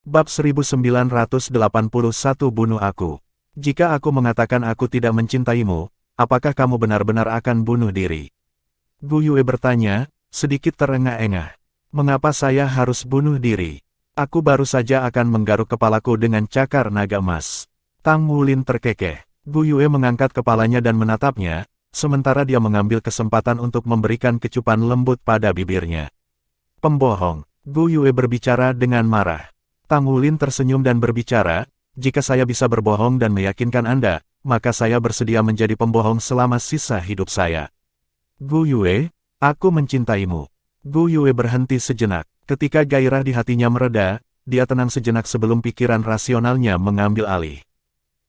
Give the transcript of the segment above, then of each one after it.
Bab 1981 Bunuh aku. Jika aku mengatakan aku tidak mencintaimu, apakah kamu benar-benar akan bunuh diri? Gu Yue bertanya, sedikit terengah-engah. Mengapa saya harus bunuh diri? Aku baru saja akan menggaruk kepalaku dengan cakar naga emas. Tang Wulin terkekeh. Gu Yue mengangkat kepalanya dan menatapnya, sementara dia mengambil kesempatan untuk memberikan kecupan lembut pada bibirnya. Pembohong. Gu Yue berbicara dengan marah. Tang Wulin tersenyum dan berbicara, jika saya bisa berbohong dan meyakinkan Anda, maka saya bersedia menjadi pembohong selama sisa hidup saya. Gu Yue, aku mencintaimu. Gu Yue berhenti sejenak. Ketika gairah di hatinya mereda, dia tenang sejenak sebelum pikiran rasionalnya mengambil alih.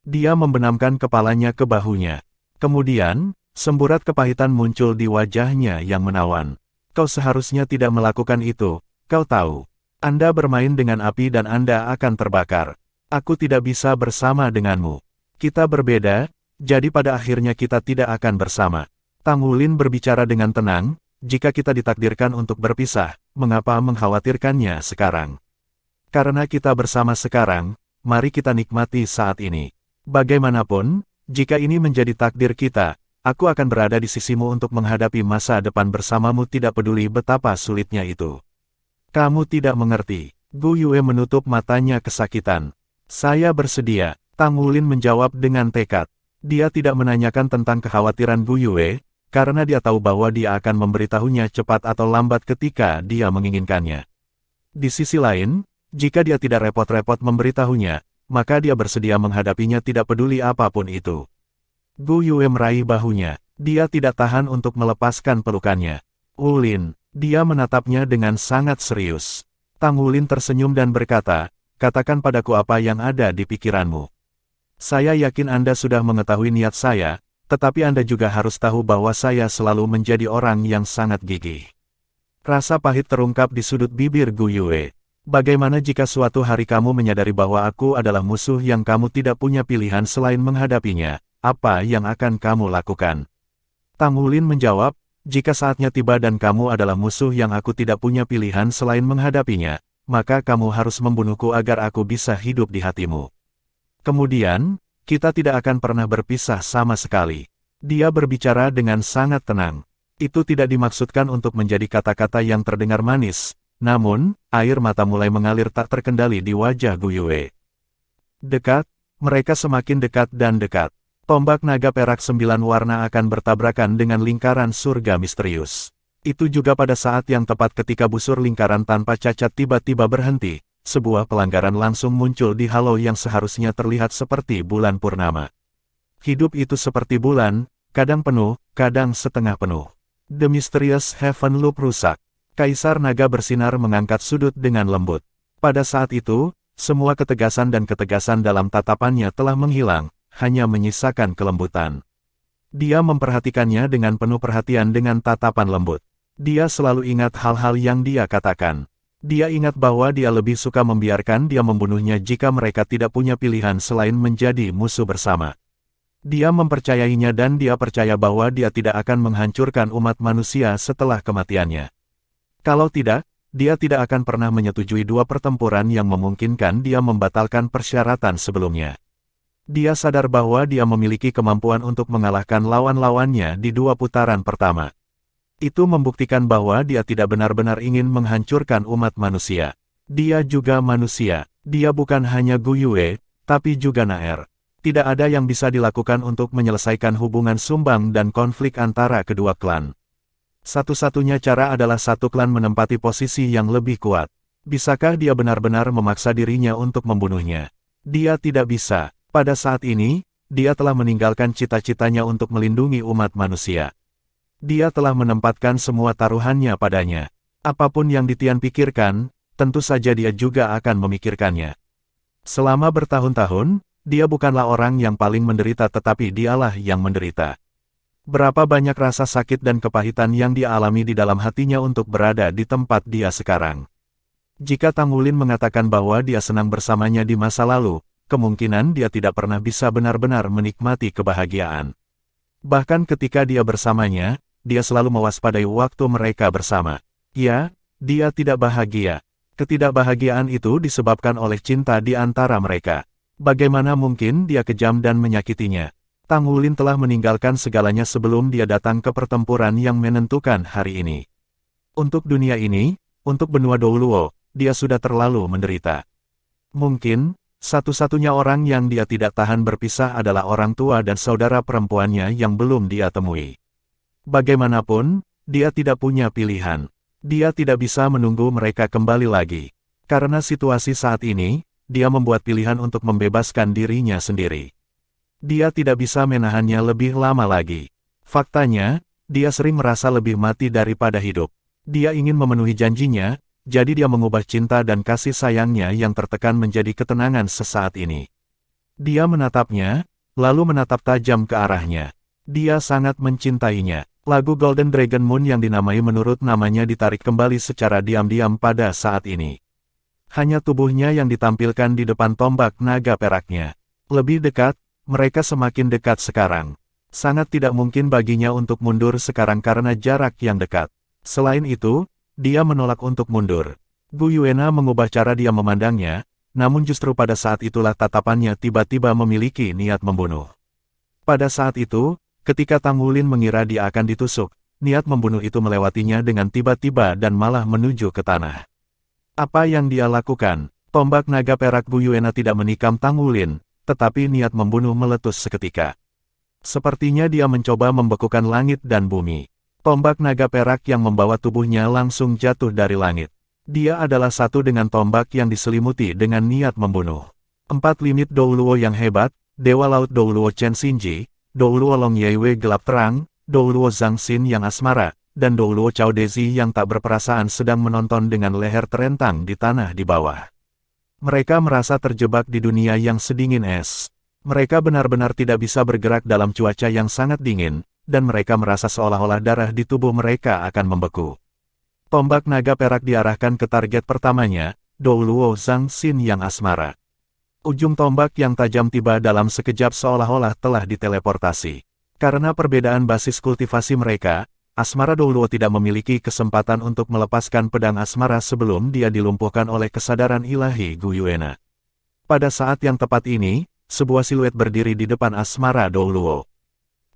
Dia membenamkan kepalanya ke bahunya. Kemudian, semburat kepahitan muncul di wajahnya yang menawan. Kau seharusnya tidak melakukan itu, kau tahu. Anda bermain dengan api dan Anda akan terbakar. Aku tidak bisa bersama denganmu. Kita berbeda, jadi pada akhirnya kita tidak akan bersama. Tang Wulin berbicara dengan tenang, jika kita ditakdirkan untuk berpisah, mengapa mengkhawatirkannya sekarang? Karena kita bersama sekarang, mari kita nikmati saat ini. Bagaimanapun, jika ini menjadi takdir kita, aku akan berada di sisimu untuk menghadapi masa depan bersamamu tidak peduli betapa sulitnya itu. Kamu tidak mengerti. Gu Yue menutup matanya kesakitan. Saya bersedia. Tang Wulin menjawab dengan tekad. Dia tidak menanyakan tentang kekhawatiran Gu Yue, karena dia tahu bahwa dia akan memberitahunya cepat atau lambat ketika dia menginginkannya. Di sisi lain, jika dia tidak repot-repot memberitahunya, maka dia bersedia menghadapinya tidak peduli apapun itu. Gu Yue meraih bahunya. Dia tidak tahan untuk melepaskan pelukannya. Wulin. Dia menatapnya dengan sangat serius. Tang Wulin tersenyum dan berkata, katakan padaku apa yang ada di pikiranmu. Saya yakin Anda sudah mengetahui niat saya, tetapi Anda juga harus tahu bahwa saya selalu menjadi orang yang sangat gigih. Rasa pahit terungkap di sudut bibir Gu Yue. Bagaimana jika suatu hari kamu menyadari bahwa aku adalah musuh yang kamu tidak punya pilihan selain menghadapinya, apa yang akan kamu lakukan? Tang Wulin menjawab, jika saatnya tiba dan kamu adalah musuh yang aku tidak punya pilihan selain menghadapinya, maka kamu harus membunuhku agar aku bisa hidup di hatimu. Kemudian, kita tidak akan pernah berpisah sama sekali. Dia berbicara dengan sangat tenang. Itu tidak dimaksudkan untuk menjadi kata-kata yang terdengar manis, namun, air mata mulai mengalir tak terkendali di wajah Gu Yue. Dekat, mereka semakin dekat dan dekat. Tombak naga perak 9 warna akan bertabrakan dengan lingkaran surga misterius. Itu juga pada saat yang tepat ketika busur lingkaran tanpa cacat tiba-tiba berhenti, sebuah pelanggaran langsung muncul di halau yang seharusnya terlihat seperti bulan purnama. Hidup itu seperti bulan, kadang penuh, kadang setengah penuh. The Mysterious Heaven Loop rusak. Kaisar Naga bersinar mengangkat sudut dengan lembut. Pada saat itu, semua ketegasan dan ketegasan dalam tatapannya telah menghilang, hanya menyisakan kelembutan. Dia memperhatikannya dengan penuh perhatian dengan tatapan lembut. Dia selalu ingat hal-hal yang dia katakan. Dia ingat bahwa dia lebih suka membiarkan dia membunuhnya jika mereka tidak punya pilihan selain menjadi musuh bersama. Dia mempercayainya dan dia percaya bahwa dia tidak akan menghancurkan umat manusia setelah kematiannya. Kalau tidak, dia tidak akan pernah menyetujui dua pertempuran yang memungkinkan dia membatalkan persyaratan sebelumnya. Dia sadar bahwa dia memiliki kemampuan untuk mengalahkan lawan-lawannya di 2 putaran pertama. Itu membuktikan bahwa dia tidak benar-benar ingin menghancurkan umat manusia. Dia juga manusia. Dia bukan hanya Gu Yue, tapi juga Naer. Tidak ada yang bisa dilakukan untuk menyelesaikan hubungan sumbang dan konflik antara kedua klan. Satu-satunya cara adalah satu klan menempati posisi yang lebih kuat. Bisakah dia benar-benar memaksa dirinya untuk membunuhnya? Dia tidak bisa. Pada saat ini, dia telah meninggalkan cita-citanya untuk melindungi umat manusia. Dia telah menempatkan semua taruhannya padanya. Apapun yang Ditian pikirkan, tentu saja dia juga akan memikirkannya. Selama bertahun-tahun, dia bukanlah orang yang paling menderita tetapi dialah yang menderita. Berapa banyak rasa sakit dan kepahitan yang dia alami di dalam hatinya untuk berada di tempat dia sekarang. Jika Tang Wulin mengatakan bahwa dia senang bersamanya di masa lalu, kemungkinan dia tidak pernah bisa benar-benar menikmati kebahagiaan. Bahkan ketika dia bersamanya, dia selalu mewaspadai waktu mereka bersama. Ya, dia tidak bahagia. Ketidakbahagiaan itu disebabkan oleh cinta di antara mereka. Bagaimana mungkin dia kejam dan menyakitinya? Tang Wulin telah meninggalkan segalanya sebelum dia datang ke pertempuran yang menentukan hari ini. Untuk dunia ini, untuk benua Douluo, dia sudah terlalu menderita. Mungkin, satu-satunya orang yang dia tidak tahan berpisah adalah orang tua dan saudara perempuannya yang belum dia temui. Bagaimanapun, dia tidak punya pilihan. Dia tidak bisa menunggu mereka kembali lagi. Karena situasi saat ini, dia membuat pilihan untuk membebaskan dirinya sendiri. Dia tidak bisa menahannya lebih lama lagi. Faktanya, dia sering merasa lebih mati daripada hidup. Dia ingin memenuhi janjinya, jadi dia mengubah cinta dan kasih sayangnya yang tertekan menjadi ketenangan sesaat ini. Dia menatapnya, lalu menatap tajam ke arahnya. Dia sangat mencintainya. Lagu Golden Dragon Moon yang dinamai menurut namanya ditarik kembali secara diam-diam pada saat ini. Hanya tubuhnya yang ditampilkan di depan tombak naga peraknya. Lebih dekat, mereka semakin dekat sekarang. Sangat tidak mungkin baginya untuk mundur sekarang karena jarak yang dekat. Selain itu, dia menolak untuk mundur. Gu Yuena mengubah cara dia memandangnya, namun justru pada saat itulah tatapannya tiba-tiba memiliki niat membunuh. Pada saat itu, ketika Tang Wulin mengira dia akan ditusuk, niat membunuh itu melewatinya dengan tiba-tiba dan malah menuju ke tanah. Apa yang dia lakukan? Tombak naga perak Gu Yuena tidak menikam Tang Wulin, tetapi niat membunuh meletus seketika. Sepertinya dia mencoba membekukan langit dan bumi. Tombak naga perak yang membawa tubuhnya langsung jatuh dari langit. Dia adalah satu dengan tombak yang diselimuti dengan niat membunuh. 4 limit Douluo yang hebat, Dewa Laut Douluo Chen Xinji, Douluo Long Yeiwei gelap terang, Douluo Zhang Xin yang asmara, dan Douluo Cao Dezi yang tak berperasaan sedang menonton dengan leher terentang di tanah di bawah. Mereka merasa terjebak di dunia yang sedingin es. Mereka benar-benar tidak bisa bergerak dalam cuaca yang sangat dingin, dan mereka merasa seolah-olah darah di tubuh mereka akan membeku. Tombak naga perak diarahkan ke target pertamanya, Douluo Zhang Xin yang asmara. Ujung tombak yang tajam tiba dalam sekejap seolah-olah telah diteleportasi. Karena perbedaan basis kultivasi mereka, asmara Douluo tidak memiliki kesempatan untuk melepaskan pedang asmara sebelum dia dilumpuhkan oleh kesadaran ilahi Gu Yuena. Pada saat yang tepat ini, sebuah siluet berdiri di depan asmara Douluo.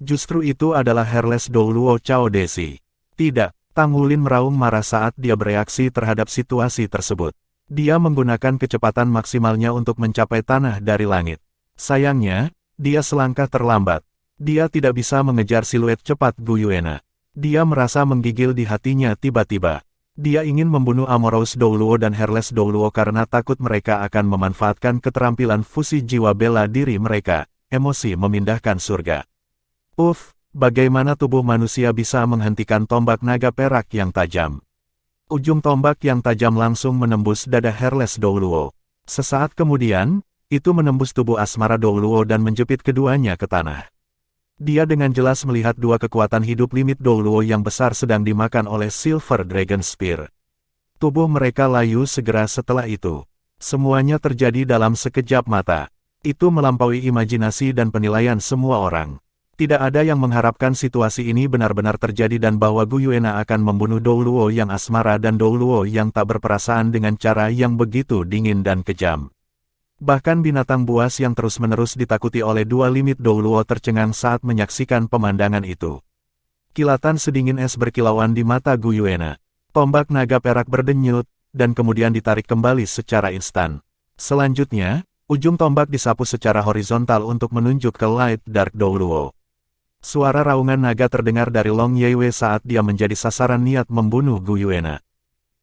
Justru itu adalah Heartless Douluo Cao Dezi. Tidak, Tang Wulin meraung marah saat dia bereaksi terhadap situasi tersebut. Dia menggunakan kecepatan maksimalnya untuk mencapai tanah dari langit. Sayangnya, dia selangkah terlambat. Dia tidak bisa mengejar siluet cepat Gu Yuena. Dia merasa menggigil di hatinya tiba-tiba. Dia ingin membunuh Amorous Douluo dan Heartless Douluo karena takut mereka akan memanfaatkan keterampilan fusi jiwa bela diri mereka. Emosi memindahkan surga. Bagaimana tubuh manusia bisa menghentikan tombak naga perak yang tajam? Ujung tombak yang tajam langsung menembus dada Heartless Douluo. Sesaat kemudian, itu menembus tubuh asmara Douluo dan menjepit keduanya ke tanah. Dia dengan jelas melihat dua kekuatan hidup limit Douluo yang besar sedang dimakan oleh Silver Dragon Spear. Tubuh mereka layu segera setelah itu. Semuanya terjadi dalam sekejap mata. Itu melampaui imajinasi dan penilaian semua orang. Tidak ada yang mengharapkan situasi ini benar-benar terjadi dan bahwa Gu Yuena akan membunuh Douluo yang asmara dan Douluo yang tak berperasaan dengan cara yang begitu dingin dan kejam. Bahkan binatang buas yang terus-menerus ditakuti oleh dua limit Douluo tercengang saat menyaksikan pemandangan itu. Kilatan sedingin es berkilauan di mata Gu Yuena. Tombak naga perak berdenyut, dan kemudian ditarik kembali secara instan. Selanjutnya, ujung tombak disapu secara horizontal untuk menunjuk ke Light Dark Douluo. Suara raungan naga terdengar dari Long Yeiwei saat dia menjadi sasaran niat membunuh Gu Yuena.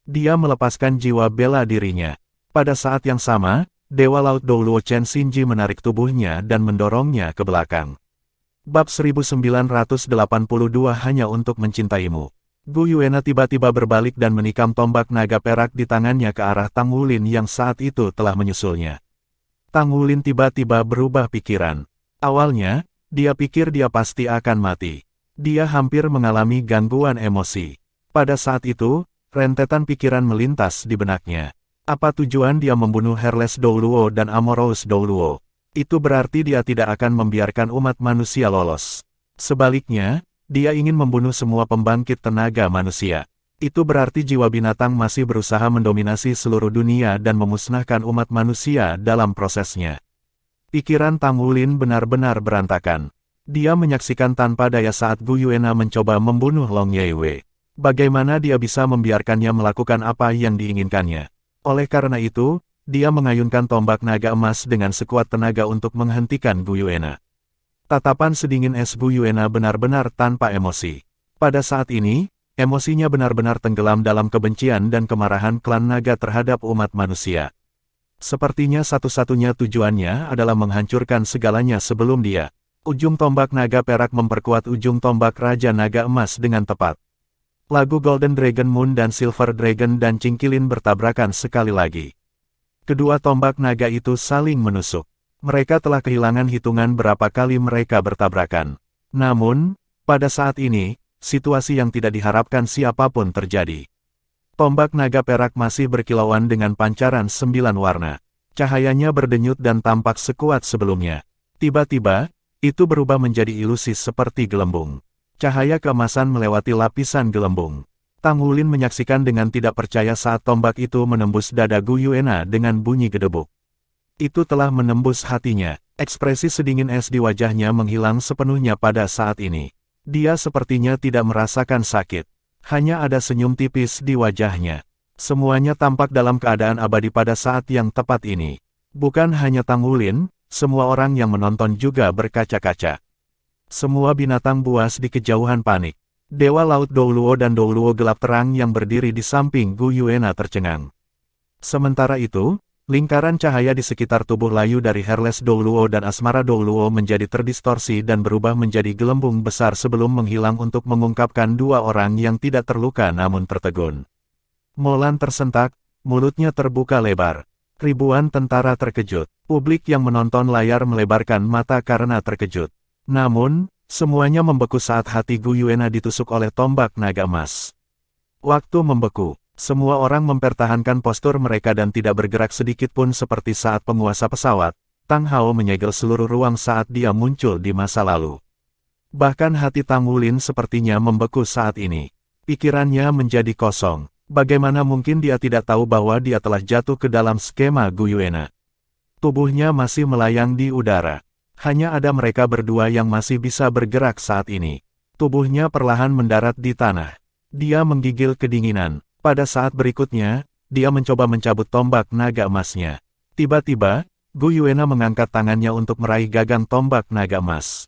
Dia melepaskan jiwa bela dirinya. Pada saat yang sama, Dewa Laut Douluo Chen Xinji menarik tubuhnya dan mendorongnya ke belakang. Bab 1982 hanya untuk mencintaimu. Gu Yuena tiba-tiba berbalik dan menikam tombak naga perak di tangannya ke arah Tang Wulin yang saat itu telah menyusulnya. Tang Wulin tiba-tiba berubah pikiran. Awalnya, dia pikir dia pasti akan mati. Dia hampir mengalami gangguan emosi. Pada saat itu, rentetan pikiran melintas di benaknya. Apa tujuan dia membunuh Heartless Douluo dan Amorous Douluo? Itu berarti dia tidak akan membiarkan umat manusia lolos. Sebaliknya, dia ingin membunuh semua pembangkit tenaga manusia. Itu berarti jiwa binatang masih berusaha mendominasi seluruh dunia dan memusnahkan umat manusia dalam prosesnya. Pikiran Tang Wulin benar-benar berantakan. Dia menyaksikan tanpa daya saat Gu Yuena mencoba membunuh Long Yeiwei. Bagaimana dia bisa membiarkannya melakukan apa yang diinginkannya? Oleh karena itu, dia mengayunkan tombak naga emas dengan sekuat tenaga untuk menghentikan Gu Yuena. Tatapan sedingin es Gu Yuena benar-benar tanpa emosi. Pada saat ini, emosinya benar-benar tenggelam dalam kebencian dan kemarahan klan naga terhadap umat manusia. Sepertinya satu-satunya tujuannya adalah menghancurkan segalanya sebelum dia. Ujung tombak naga perak memperkuat ujung tombak Raja Naga Emas dengan tepat. Lagu Golden Dragon Moon dan Silver Dragon dan Cingkilin bertabrakan sekali lagi. Kedua tombak naga itu saling menusuk. Mereka telah kehilangan hitungan berapa kali mereka bertabrakan. Namun, pada saat ini, situasi yang tidak diharapkan siapapun terjadi. Tombak naga perak masih berkilauan dengan pancaran 9 warna. Cahayanya berdenyut dan tampak sekuat sebelumnya. Tiba-tiba, itu berubah menjadi ilusi seperti gelembung. Cahaya keemasan melewati lapisan gelembung. Tang Wulin menyaksikan dengan tidak percaya saat tombak itu menembus dada Gu Yuena dengan bunyi gedebuk. Itu telah menembus hatinya. Ekspresi sedingin es di wajahnya menghilang sepenuhnya pada saat ini. Dia sepertinya tidak merasakan sakit. Hanya ada senyum tipis di wajahnya. Semuanya tampak dalam keadaan abadi pada saat yang tepat ini. Bukan hanya Tang Wulin, semua orang yang menonton juga berkaca-kaca. Semua binatang buas di kejauhan panik. Dewa Laut Douluo dan Douluo gelap terang yang berdiri di samping Gu Yuena tercengang. Sementara itu, lingkaran cahaya di sekitar tubuh layu dari Herles Douluo dan Asmara Douluo menjadi terdistorsi dan berubah menjadi gelembung besar sebelum menghilang untuk mengungkapkan dua orang yang tidak terluka namun tertegun. Molan tersentak, mulutnya terbuka lebar. Ribuan tentara terkejut. Publik yang menonton layar melebarkan mata karena terkejut. Namun, semuanya membeku saat hati Gu Yuena ditusuk oleh tombak naga emas. Waktu membeku. Semua orang mempertahankan postur mereka dan tidak bergerak sedikit pun seperti saat penguasa pesawat. Tang Hao menyegel seluruh ruang saat dia muncul di masa lalu. Bahkan hati Tang Wulin sepertinya membeku saat ini. Pikirannya menjadi kosong. Bagaimana mungkin dia tidak tahu bahwa dia telah jatuh ke dalam skema Gu Yuena? Tubuhnya masih melayang di udara. Hanya ada mereka berdua yang masih bisa bergerak saat ini. Tubuhnya perlahan mendarat di tanah. Dia menggigil kedinginan. Pada saat berikutnya, dia mencoba mencabut tombak naga emasnya. Tiba-tiba, Gu Yuena mengangkat tangannya untuk meraih gagang tombak naga emas.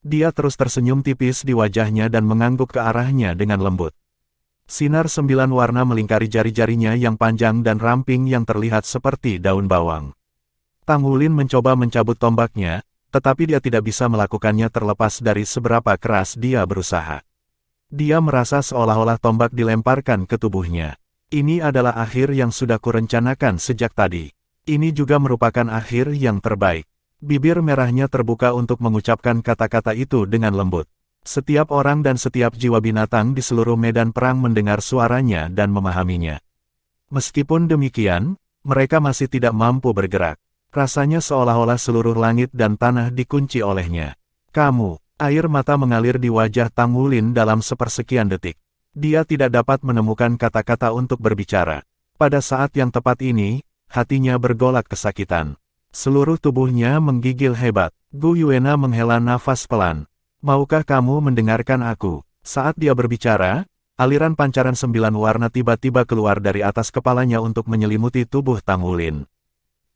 Dia terus tersenyum tipis di wajahnya dan mengangguk ke arahnya dengan lembut. Sinar 9 warna melingkari jari-jarinya yang panjang dan ramping yang terlihat seperti daun bawang. Tang Wulin mencoba mencabut tombaknya, tetapi dia tidak bisa melakukannya terlepas dari seberapa keras dia berusaha. Dia merasa seolah-olah tombak dilemparkan ke tubuhnya. Ini adalah akhir yang sudah kurencanakan sejak tadi. Ini juga merupakan akhir yang terbaik. Bibir merahnya terbuka untuk mengucapkan kata-kata itu dengan lembut. Setiap orang dan setiap jiwa binatang di seluruh medan perang mendengar suaranya dan memahaminya. Meskipun demikian, mereka masih tidak mampu bergerak. Rasanya seolah-olah seluruh langit dan tanah dikunci olehnya. Kamu. Air mata mengalir di wajah Tang Wulin dalam sepersekian detik. Dia tidak dapat menemukan kata-kata untuk berbicara. Pada saat yang tepat ini, hatinya bergolak kesakitan. Seluruh tubuhnya menggigil hebat. Gu Yuena menghela nafas pelan. Maukah kamu mendengarkan aku? Saat dia berbicara, aliran pancaran 9 warna tiba-tiba keluar dari atas kepalanya untuk menyelimuti tubuh Tang Wulin.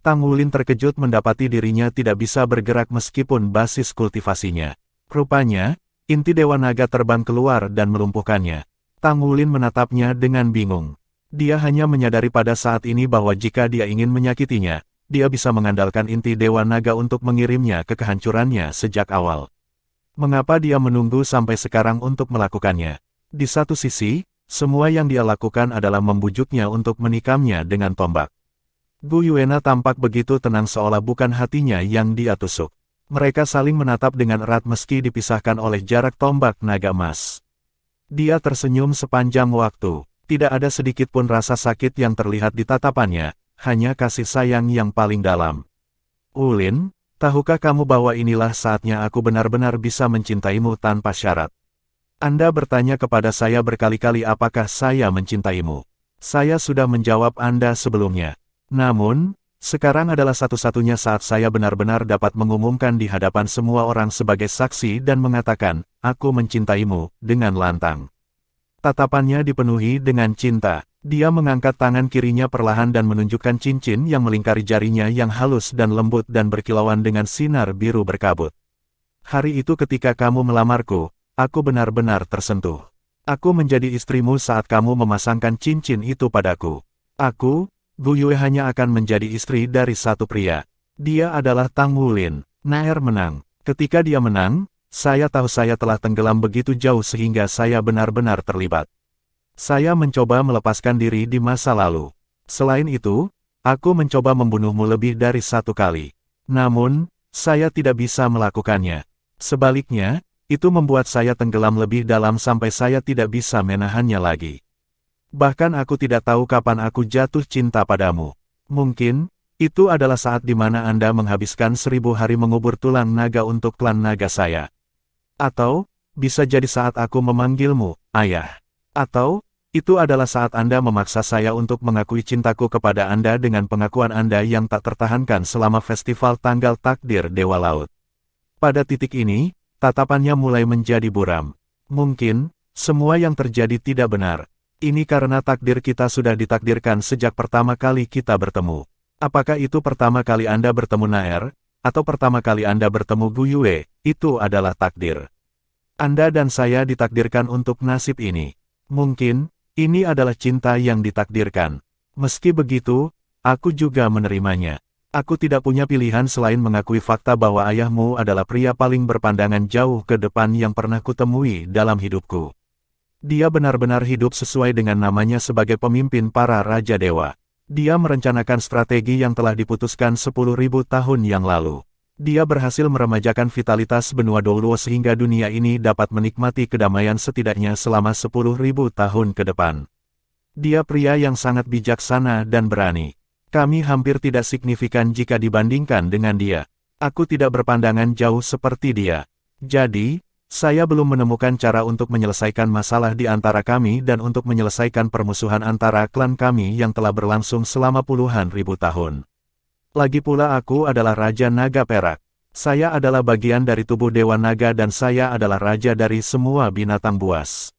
Tang Wulin terkejut mendapati dirinya tidak bisa bergerak meskipun basis kultivasinya. Rupanya, inti Dewa Naga terbang keluar dan melumpuhkannya. Tang Wulin menatapnya dengan bingung. Dia hanya menyadari pada saat ini bahwa jika dia ingin menyakitinya, dia bisa mengandalkan inti Dewa Naga untuk mengirimnya ke kehancurannya sejak awal. Mengapa dia menunggu sampai sekarang untuk melakukannya? Di satu sisi, semua yang dia lakukan adalah membujuknya untuk menikamnya dengan tombak. Gu Yuena tampak begitu tenang seolah bukan hatinya yang dia tusuk. Mereka saling menatap dengan erat meski dipisahkan oleh jarak tombak naga emas. Dia tersenyum sepanjang waktu. Tidak ada sedikit pun rasa sakit yang terlihat di tatapannya, hanya kasih sayang yang paling dalam. Wulin, tahukah kamu bahwa inilah saatnya aku benar-benar bisa mencintaimu tanpa syarat? Anda bertanya kepada saya berkali-kali apakah saya mencintaimu. Saya sudah menjawab Anda sebelumnya. Namun, sekarang adalah satu-satunya saat saya benar-benar dapat mengumumkan di hadapan semua orang sebagai saksi dan mengatakan, aku mencintaimu, dengan lantang. Tatapannya dipenuhi dengan cinta. Dia mengangkat tangan kirinya perlahan dan menunjukkan cincin yang melingkari jarinya yang halus dan lembut dan berkilauan dengan sinar biru berkabut. Hari itu ketika kamu melamarku, aku benar-benar tersentuh. Aku menjadi istrimu saat kamu memasangkan cincin itu padaku. Aku, Gu Yue hanya akan menjadi istri dari satu pria. Dia adalah Tang Wulin. Naer menang. Ketika dia menang, saya tahu saya telah tenggelam begitu jauh sehingga saya benar-benar terlibat. Saya mencoba melepaskan diri di masa lalu. Selain itu, aku mencoba membunuhmu lebih dari satu kali. Namun, saya tidak bisa melakukannya. Sebaliknya, itu membuat saya tenggelam lebih dalam sampai saya tidak bisa menahannya lagi. Bahkan aku tidak tahu kapan aku jatuh cinta padamu. Mungkin, itu adalah saat di mana Anda menghabiskan 1000 hari mengubur tulang naga untuk klan naga saya. Atau, bisa jadi saat aku memanggilmu, ayah. Atau, itu adalah saat Anda memaksa saya untuk mengakui cintaku kepada Anda dengan pengakuan Anda yang tak tertahankan selama festival tanggal takdir Dewa Laut. Pada titik ini, tatapannya mulai menjadi buram. Mungkin, semua yang terjadi tidak benar. Ini karena takdir kita sudah ditakdirkan sejak pertama kali kita bertemu. Apakah itu pertama kali Anda bertemu Naer, atau pertama kali Anda bertemu Gu Yue, itu adalah takdir. Anda dan saya ditakdirkan untuk nasib ini. Mungkin, ini adalah cinta yang ditakdirkan. Meski begitu, aku juga menerimanya. Aku tidak punya pilihan selain mengakui fakta bahwa ayahmu adalah pria paling berpandangan jauh ke depan yang pernah kutemui dalam hidupku. Dia benar-benar hidup sesuai dengan namanya sebagai pemimpin para Raja Dewa. Dia merencanakan strategi yang telah diputuskan 10.000 tahun yang lalu. Dia berhasil meremajakan vitalitas benua Doluo sehingga dunia ini dapat menikmati kedamaian setidaknya selama 10.000 tahun ke depan. Dia pria yang sangat bijaksana dan berani. Kami hampir tidak signifikan jika dibandingkan dengan dia. Aku tidak berpandangan jauh seperti dia. Jadi, saya belum menemukan cara untuk menyelesaikan masalah di antara kami dan untuk menyelesaikan permusuhan antara klan kami yang telah berlangsung selama puluhan ribu tahun. Lagi pula aku adalah Raja Naga Perak. Saya adalah bagian dari tubuh Dewa Naga dan saya adalah raja dari semua binatang buas.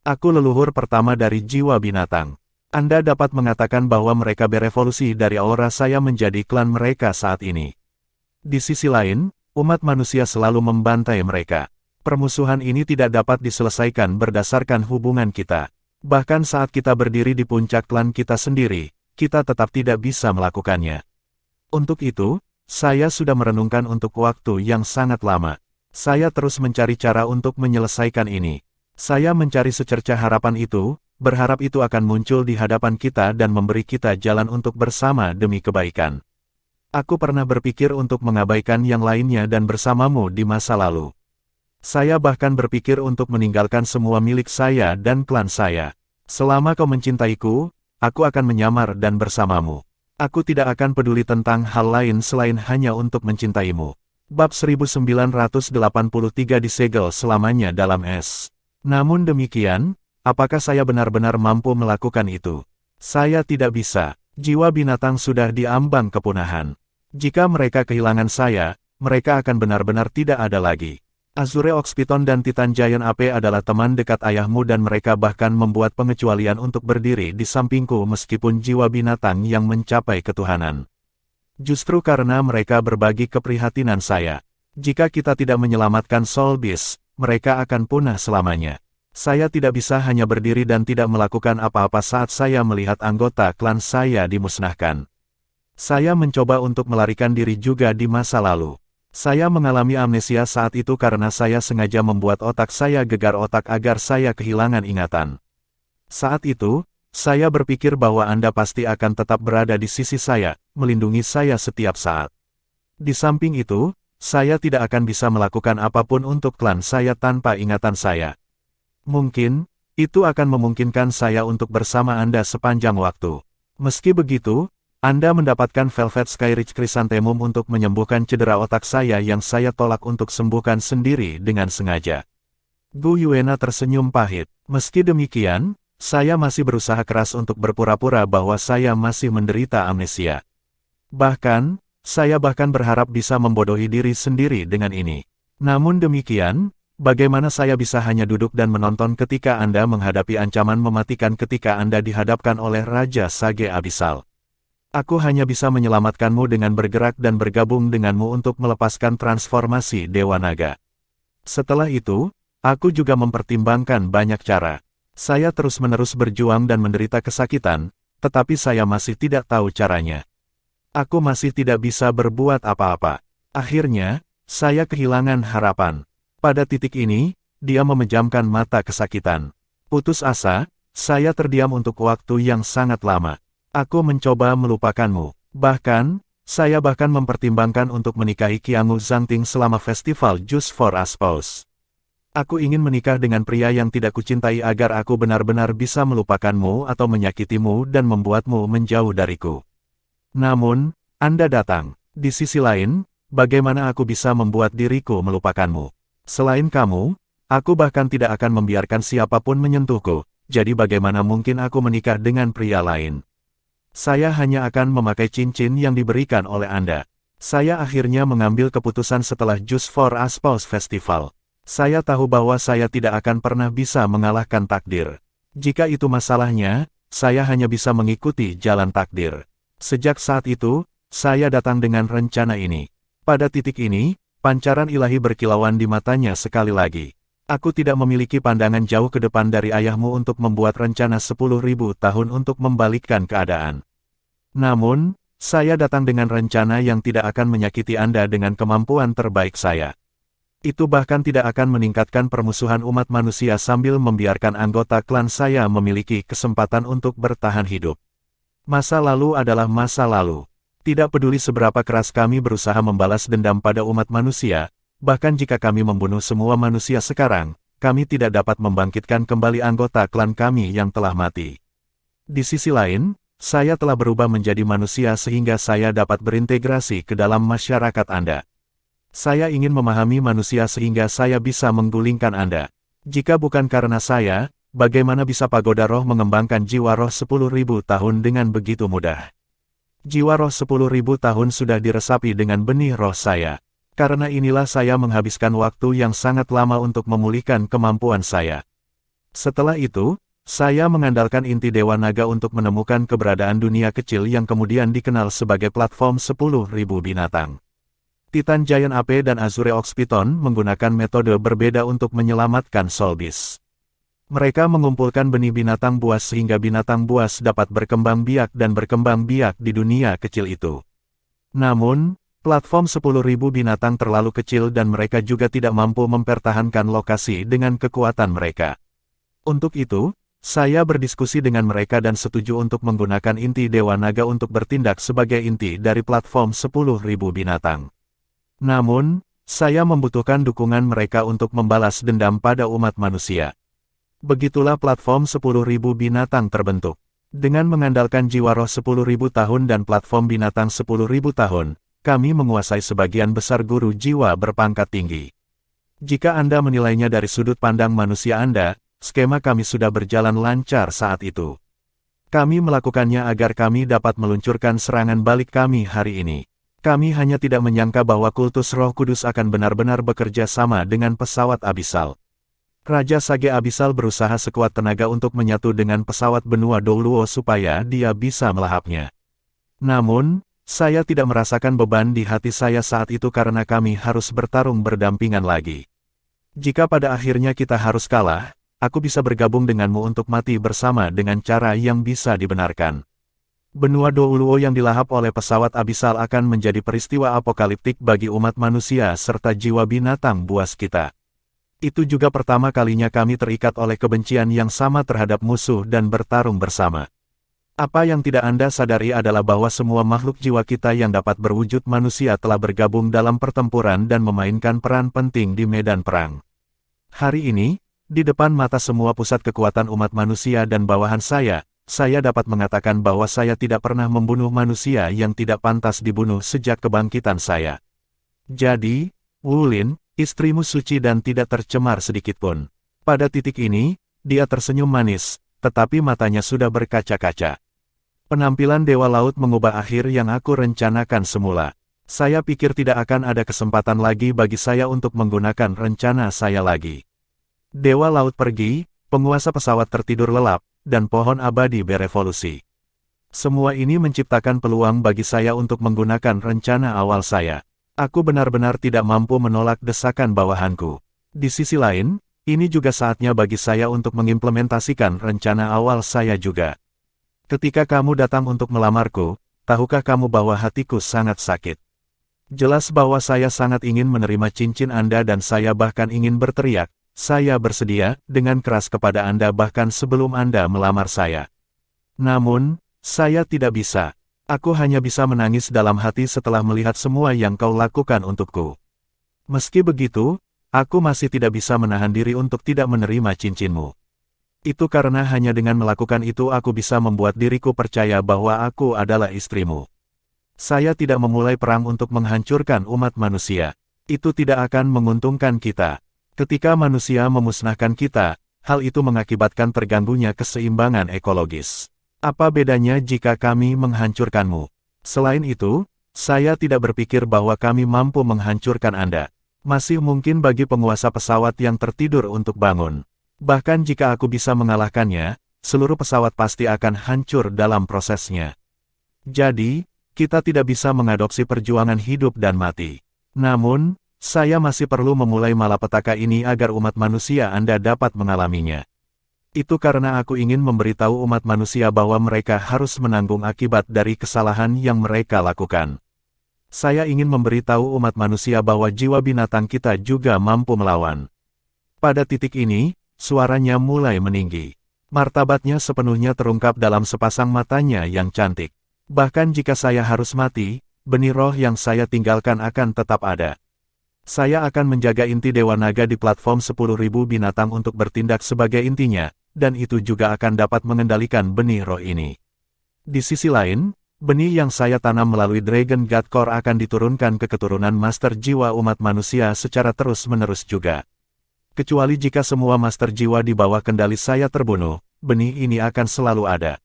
Aku leluhur pertama dari jiwa binatang. Anda dapat mengatakan bahwa mereka berevolusi dari aura saya menjadi klan mereka saat ini. Di sisi lain, umat manusia selalu membantai mereka. Permusuhan ini tidak dapat diselesaikan berdasarkan hubungan kita. Bahkan saat kita berdiri di puncak klan kita sendiri, kita tetap tidak bisa melakukannya. Untuk itu, saya sudah merenungkan untuk waktu yang sangat lama. Saya terus mencari cara untuk menyelesaikan ini. Saya mencari secerca harapan itu, berharap itu akan muncul di hadapan kita dan memberi kita jalan untuk bersama demi kebaikan. Aku pernah berpikir untuk mengabaikan yang lainnya dan bersamamu di masa lalu. Saya bahkan berpikir untuk meninggalkan semua milik saya dan klan saya. Selama kau mencintaiku, aku akan menyamar dan bersamamu. Aku tidak akan peduli tentang hal lain selain hanya untuk mencintaimu. Bab 1983 disegel selamanya dalam es. Namun demikian, apakah saya benar-benar mampu melakukan itu? Saya tidak bisa. Jiwa binatang sudah diambang kepunahan. Jika mereka kehilangan saya, mereka akan benar-benar tidak ada lagi. Azure Ox Piton dan Titan Giant Ape adalah teman dekat ayahmu dan mereka bahkan membuat pengecualian untuk berdiri di sampingku meskipun jiwa binatang yang mencapai ketuhanan. Justru karena mereka berbagi keprihatinan saya. Jika kita tidak menyelamatkan Soul Beast, mereka akan punah selamanya. Saya tidak bisa hanya berdiri dan tidak melakukan apa-apa saat saya melihat anggota klan saya dimusnahkan. Saya mencoba untuk melarikan diri juga di masa lalu. Saya mengalami amnesia saat itu karena saya sengaja membuat otak saya gegar otak agar saya kehilangan ingatan. Saat itu, saya berpikir bahwa Anda pasti akan tetap berada di sisi saya, melindungi saya setiap saat. Di samping itu, saya tidak akan bisa melakukan apapun untuk klan saya tanpa ingatan saya. Mungkin, itu akan memungkinkan saya untuk bersama Anda sepanjang waktu. Meski begitu, Anda mendapatkan Velvet Skyreach Chrysanthemum untuk menyembuhkan cedera otak saya yang saya tolak untuk sembuhkan sendiri dengan sengaja. Gu Yuena tersenyum pahit. Meski demikian, saya masih berusaha keras untuk berpura-pura bahwa saya masih menderita amnesia. Bahkan, saya berharap bisa membodohi diri sendiri dengan ini. Namun demikian, bagaimana saya bisa hanya duduk dan menonton ketika Anda menghadapi ancaman mematikan ketika Anda dihadapkan oleh Raja Sage Abisal? Aku hanya bisa menyelamatkanmu dengan bergerak dan bergabung denganmu untuk melepaskan transformasi Dewa Naga. Setelah itu, aku juga mempertimbangkan banyak cara. Saya terus-menerus berjuang dan menderita kesakitan, tetapi saya masih tidak tahu caranya. Aku masih tidak bisa berbuat apa-apa. Akhirnya, saya kehilangan harapan. Pada titik ini, dia memejamkan mata kesakitan. Putus asa, saya terdiam untuk waktu yang sangat lama. Aku mencoba melupakanmu. Bahkan, saya mempertimbangkan untuk menikahi Qiangu Zhangting selama festival Just for Us Pose. Aku ingin menikah dengan pria yang tidak kucintai agar aku benar-benar bisa melupakanmu atau menyakitimu dan membuatmu menjauh dariku. Namun, Anda datang. Di sisi lain, bagaimana aku bisa membuat diriku melupakanmu? Selain kamu, aku bahkan tidak akan membiarkan siapapun menyentuhku, jadi bagaimana mungkin aku menikah dengan pria lain? Saya hanya akan memakai cincin yang diberikan oleh Anda. Saya akhirnya mengambil keputusan setelah Just for Us Pose Festival. Saya tahu bahwa saya tidak akan pernah bisa mengalahkan takdir. Jika itu masalahnya, saya hanya bisa mengikuti jalan takdir. Sejak saat itu, saya datang dengan rencana ini. Pada titik ini, pancaran ilahi berkilauan di matanya sekali lagi. Aku tidak memiliki pandangan jauh ke depan dari ayahmu untuk membuat rencana 10.000 tahun untuk membalikkan keadaan. Namun, saya datang dengan rencana yang tidak akan menyakiti Anda dengan kemampuan terbaik saya. Itu bahkan tidak akan meningkatkan permusuhan umat manusia sambil membiarkan anggota klan saya memiliki kesempatan untuk bertahan hidup. Masa lalu adalah masa lalu. Tidak peduli seberapa keras kami berusaha membalas dendam pada umat manusia, bahkan jika kami membunuh semua manusia sekarang, kami tidak dapat membangkitkan kembali anggota klan kami yang telah mati. Di sisi lain, saya telah berubah menjadi manusia sehingga saya dapat berintegrasi ke dalam masyarakat Anda. Saya ingin memahami manusia sehingga saya bisa menggulingkan Anda. Jika bukan karena saya, bagaimana bisa pagoda roh mengembangkan jiwa roh 10.000 tahun dengan begitu mudah? Jiwa roh 10.000 tahun sudah diresapi dengan benih roh saya. Karena inilah saya menghabiskan waktu yang sangat lama untuk memulihkan kemampuan saya. Setelah itu, saya mengandalkan inti Dewa Naga untuk menemukan keberadaan dunia kecil yang kemudian dikenal sebagai platform 10.000 binatang. Titan Giant Ape dan Azure Ox Python menggunakan metode berbeda untuk menyelamatkan Soul Beast. Mereka mengumpulkan benih binatang buas sehingga binatang buas dapat berkembang biak dan berkembang biak di dunia kecil itu. Namun, platform 10.000 binatang terlalu kecil dan mereka juga tidak mampu mempertahankan lokasi dengan kekuatan mereka. Untuk itu, saya berdiskusi dengan mereka dan setuju untuk menggunakan inti Dewa Naga untuk bertindak sebagai inti dari platform 10.000 binatang. Namun, saya membutuhkan dukungan mereka untuk membalas dendam pada umat manusia. Begitulah platform 10.000 binatang terbentuk. Dengan mengandalkan jiwa roh 10.000 tahun dan platform binatang 10.000 tahun, kami menguasai sebagian besar guru jiwa berpangkat tinggi. Jika Anda menilainya dari sudut pandang manusia Anda, skema kami sudah berjalan lancar saat itu. Kami melakukannya agar kami dapat meluncurkan serangan balik kami hari ini. Kami hanya tidak menyangka bahwa kultus Roh Kudus akan benar-benar bekerja sama dengan pesawat Abisal. Raja Sage Abisal berusaha sekuat tenaga untuk menyatu dengan pesawat benua Douluo supaya dia bisa melahapnya. Namun, saya tidak merasakan beban di hati saya saat itu karena kami harus bertarung berdampingan lagi. Jika pada akhirnya kita harus kalah, aku bisa bergabung denganmu untuk mati bersama dengan cara yang bisa dibenarkan. Benua Douluo yang dilahap oleh pesawat Abisal akan menjadi peristiwa apokaliptik bagi umat manusia serta jiwa binatang buas kita. Itu juga pertama kalinya kami terikat oleh kebencian yang sama terhadap musuh dan bertarung bersama. Apa yang tidak Anda sadari adalah bahwa semua makhluk jiwa kita yang dapat berwujud manusia telah bergabung dalam pertempuran dan memainkan peran penting di medan perang. Hari ini, di depan mata semua pusat kekuatan umat manusia dan bawahan saya dapat mengatakan bahwa saya tidak pernah membunuh manusia yang tidak pantas dibunuh sejak kebangkitan saya. Jadi, Wu Lin, istrimu suci dan tidak tercemar sedikitpun. Pada titik ini, dia tersenyum manis, tetapi matanya sudah berkaca-kaca. Penampilan Dewa Laut mengubah akhir yang aku rencanakan semula. Saya pikir tidak akan ada kesempatan lagi bagi saya untuk menggunakan rencana saya lagi. Dewa Laut pergi, penguasa pesawat tertidur lelap, dan pohon abadi berevolusi. Semua ini menciptakan peluang bagi saya untuk menggunakan rencana awal saya. Aku benar-benar tidak mampu menolak desakan bawahanku. Di sisi lain, ini juga saatnya bagi saya untuk mengimplementasikan rencana awal saya juga. Ketika kamu datang untuk melamarku, tahukah kamu bahwa hatiku sangat sakit? Jelas bahwa saya sangat ingin menerima cincin Anda dan saya bahkan ingin berteriak, saya bersedia, dengan keras kepada Anda bahkan sebelum Anda melamar saya. Namun, saya tidak bisa. Aku hanya bisa menangis dalam hati setelah melihat semua yang kau lakukan untukku. Meski begitu, aku masih tidak bisa menahan diri untuk tidak menerima cincinmu. Itu karena hanya dengan melakukan itu aku bisa membuat diriku percaya bahwa aku adalah istrimu. Saya tidak memulai perang untuk menghancurkan umat manusia. Itu tidak akan menguntungkan kita. Ketika manusia memusnahkan kita, hal itu mengakibatkan terganggunya keseimbangan ekologis. Apa bedanya jika kami menghancurkanmu? Selain itu, saya tidak berpikir bahwa kami mampu menghancurkan Anda. Masih mungkin bagi penguasa pesawat yang tertidur untuk bangun. Bahkan jika aku bisa mengalahkannya, seluruh pesawat pasti akan hancur dalam prosesnya. Jadi, kita tidak bisa mengadopsi perjuangan hidup dan mati. Namun, saya masih perlu memulai malapetaka ini agar umat manusia Anda dapat mengalaminya. Itu karena aku ingin memberitahu umat manusia bahwa mereka harus menanggung akibat dari kesalahan yang mereka lakukan. Saya ingin memberitahu umat manusia bahwa jiwa binatang kita juga mampu melawan. Pada titik ini, suaranya mulai meninggi. Martabatnya sepenuhnya terungkap dalam sepasang matanya yang cantik. Bahkan jika saya harus mati, benih roh yang saya tinggalkan akan tetap ada. Saya akan menjaga inti Dewa Naga di platform 10.000 binatang untuk bertindak sebagai intinya, dan itu juga akan dapat mengendalikan benih roh ini. Di sisi lain, benih yang saya tanam melalui Dragon God Core akan diturunkan ke keturunan Master Jiwa umat manusia secara terus-menerus juga. Kecuali jika semua Master Jiwa di bawah kendali saya terbunuh, benih ini akan selalu ada.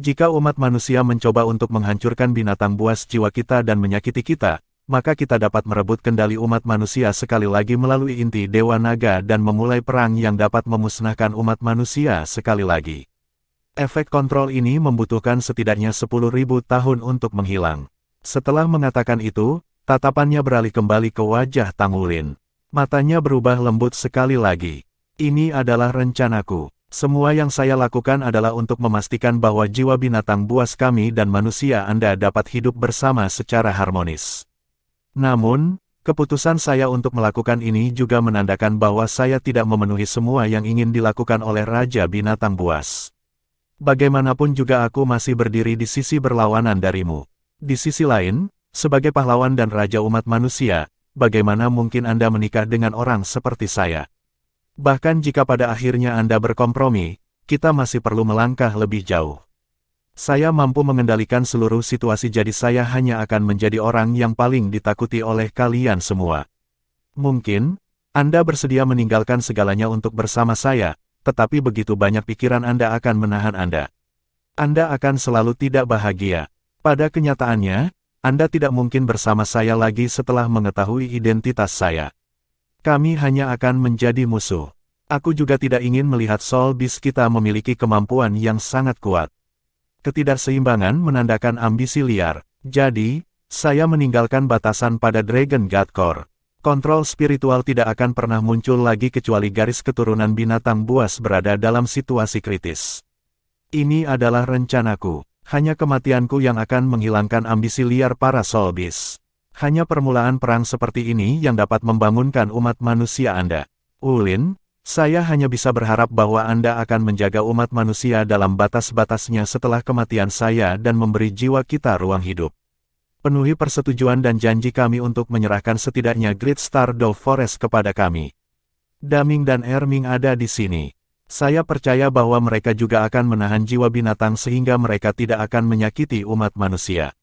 Jika umat manusia mencoba untuk menghancurkan binatang buas jiwa kita dan menyakiti kita, maka kita dapat merebut kendali umat manusia sekali lagi melalui inti Dewa Naga dan memulai perang yang dapat memusnahkan umat manusia sekali lagi. Efek kontrol ini membutuhkan setidaknya 10.000 tahun untuk menghilang. Setelah mengatakan itu, tatapannya beralih kembali ke wajah Tangulin. Matanya berubah lembut sekali lagi. Ini adalah rencanaku. Semua yang saya lakukan adalah untuk memastikan bahwa jiwa binatang buas kami dan manusia Anda dapat hidup bersama secara harmonis. Namun, keputusan saya untuk melakukan ini juga menandakan bahwa saya tidak memenuhi semua yang ingin dilakukan oleh Raja Binatang Buas. Bagaimanapun juga aku masih berdiri di sisi berlawanan darimu. Di sisi lain, sebagai pahlawan dan Raja umat manusia, bagaimana mungkin Anda menikah dengan orang seperti saya? Bahkan jika pada akhirnya Anda berkompromi, kita masih perlu melangkah lebih jauh. Saya mampu mengendalikan seluruh situasi jadi saya hanya akan menjadi orang yang paling ditakuti oleh kalian semua. Mungkin, Anda bersedia meninggalkan segalanya untuk bersama saya, tetapi begitu banyak pikiran Anda akan menahan Anda. Anda akan selalu tidak bahagia. Pada kenyataannya, Anda tidak mungkin bersama saya lagi setelah mengetahui identitas saya. Kami hanya akan menjadi musuh. Aku juga tidak ingin melihat Soul Beast kita memiliki kemampuan yang sangat kuat. Ketidakseimbangan menandakan ambisi liar, jadi, saya meninggalkan batasan pada Dragon God Core. Kontrol spiritual tidak akan pernah muncul lagi kecuali garis keturunan binatang buas berada dalam situasi kritis. Ini adalah rencanaku, hanya kematianku yang akan menghilangkan ambisi liar para Soul Beast. Hanya permulaan perang seperti ini yang dapat membangunkan umat manusia Anda. Ulin, saya hanya bisa berharap bahwa Anda akan menjaga umat manusia dalam batas-batasnya setelah kematian saya dan memberi jiwa kita ruang hidup. Penuhi persetujuan dan janji kami untuk menyerahkan setidaknya Great Star Dove Forest kepada kami. Daming dan Erming ada di sini. Saya percaya bahwa mereka juga akan menahan jiwa binatang sehingga mereka tidak akan menyakiti umat manusia.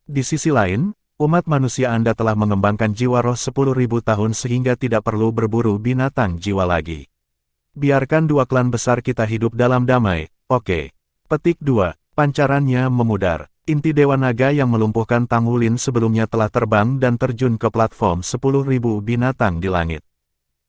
Di sisi lain, umat manusia Anda telah mengembangkan jiwa roh 10.000 tahun sehingga tidak perlu berburu binatang jiwa lagi. Biarkan dua klan besar kita hidup dalam damai, oke. Petik 2. Pancarannya memudar. Inti Dewa Naga yang melumpuhkan Tang Wulin sebelumnya telah terbang dan terjun ke platform 10.000 binatang di langit.